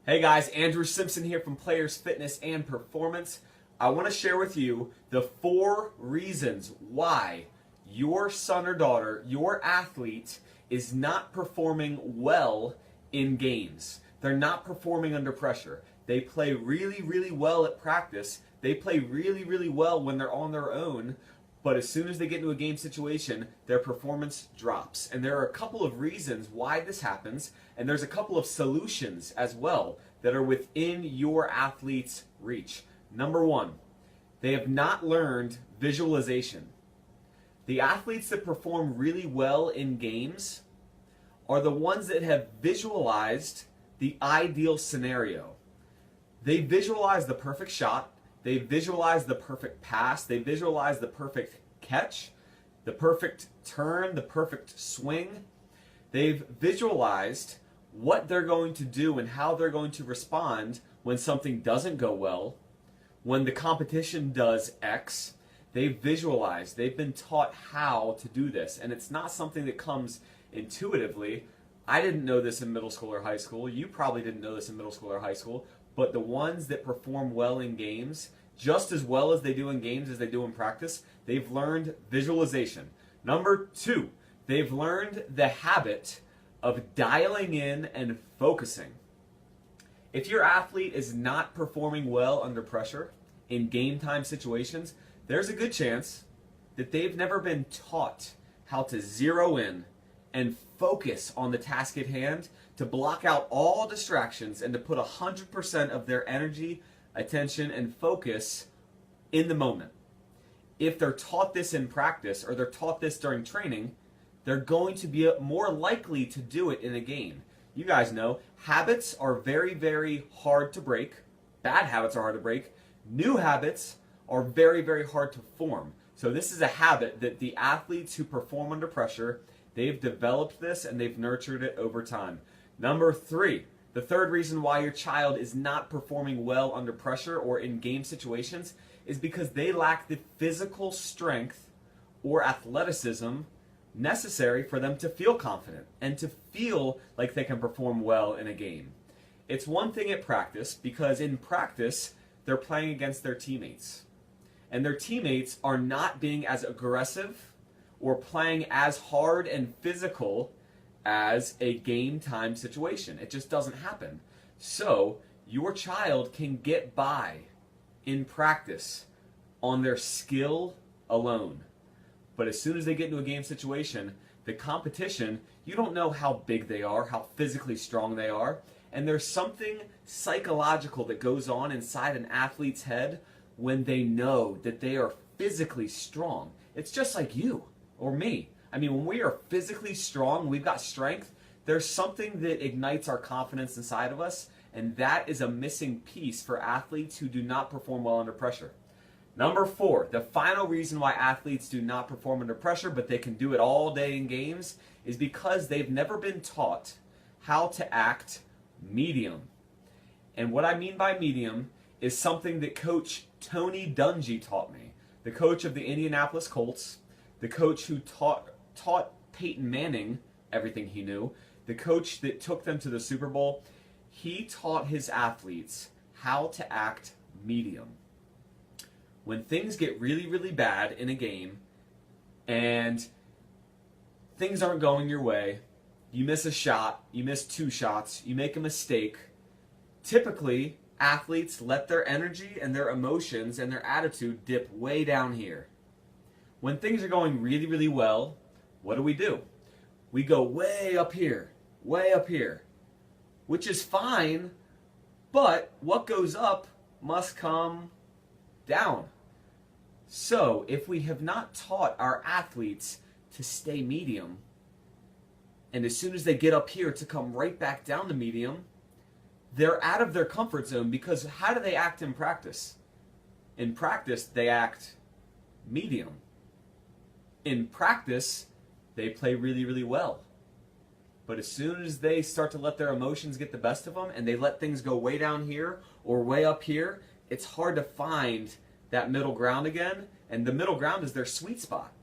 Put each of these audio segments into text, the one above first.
Hey guys, Andrew Simpson here from Players Fitness and Performance. I want to share with you the 4 reasons why your son or daughter, your athlete, is not performing well in games. They're not performing under pressure. They play really, really well at practice. They play really, really well when they're on their own. But as soon as they get into a game situation, their performance drops. And there are a couple of reasons why this happens, and there's a couple of solutions as well that are within your athlete's reach. Number 1, they have not learned visualization. The athletes that perform really well in games are the ones that have visualized the ideal scenario. They visualize the perfect shot. They visualize the perfect pass. They visualize the perfect catch, the perfect turn, the perfect swing. They've visualized what they're going to do and how they're going to respond when something doesn't go well, when the competition does X. They've visualized. They've been taught how to do this. And it's not something that comes intuitively. I didn't know this in middle school or high school. You probably didn't know this in middle school or high school. But the ones that perform well in games, just as well as they do in games as they do in practice, they've learned visualization. Number 2, they've learned the habit of dialing in and focusing. If your athlete is not performing well under pressure in game time situations, there's a good chance that they've never been taught how to zero in and focus on the task at hand, to block out all distractions and to put 100% of their energy, attention, and focus in the moment. If they're taught this in practice or they're taught this during training, they're going to be more likely to do it in a game. You guys know, habits are very, very hard to break. Bad habits are hard to break. New habits are very, very hard to form. So this is a habit that the athletes who perform under pressure, they've developed this and they've nurtured it over time. Number 3, the third reason why your child is not performing well under pressure or in game situations is because they lack the physical strength or athleticism necessary for them to feel confident and to feel like they can perform well in a game. It's one thing at practice, because in practice they're playing against their teammates. And their teammates are not being as aggressive or playing as hard and physical as a game time situation. It just doesn't happen. So your child can get by in practice on their skill alone. But as soon as they get into a game situation, the competition, you don't know how big they are, how physically strong they are. And there's something psychological that goes on inside an athlete's head when they know that they are physically strong. It's just like you or me. I mean, when we are physically strong, we've got strength, there's something that ignites our confidence inside of us, and that is a missing piece for athletes who do not perform well under pressure. Number 4, the final reason why athletes do not perform under pressure, but they can do it all day in games, is because they've never been taught how to act medium. And what I mean by medium is something that Coach Tony Dungy taught me, the coach of the Indianapolis Colts, the coach who taught Peyton Manning everything he knew, the coach that took them to the Super Bowl. He taught his athletes how to act medium. When things get really, really bad in a game and things aren't going your way, you miss a shot, you miss 2 shots, you make a mistake, typically athletes let their energy and their emotions and their attitude dip way down here. When things are going really, really well, what do? We go way up here, which is fine, but what goes up must come down. So if we have not taught our athletes to stay medium, and as soon as they get up here to come right back down to medium, they're out of their comfort zone, because how do they act in practice? In practice, they act medium. In practice, they play really, really well. But as soon as they start to let their emotions get the best of them and they let things go way down here or way up here, it's hard to find that middle ground again. And the middle ground is their sweet spot.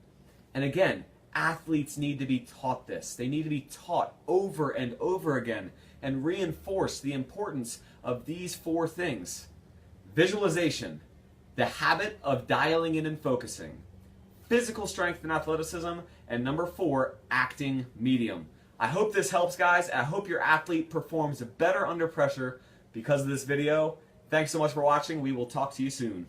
And again, athletes need to be taught this. They need to be taught over and over again and reinforce the importance of these 4 things: visualization, the habit of dialing in and focusing, physical strength and athleticism, and number 4, acting medium. I hope this helps, guys. I hope your athlete performs better under pressure because of this video. Thanks so much for watching. We will talk to you soon.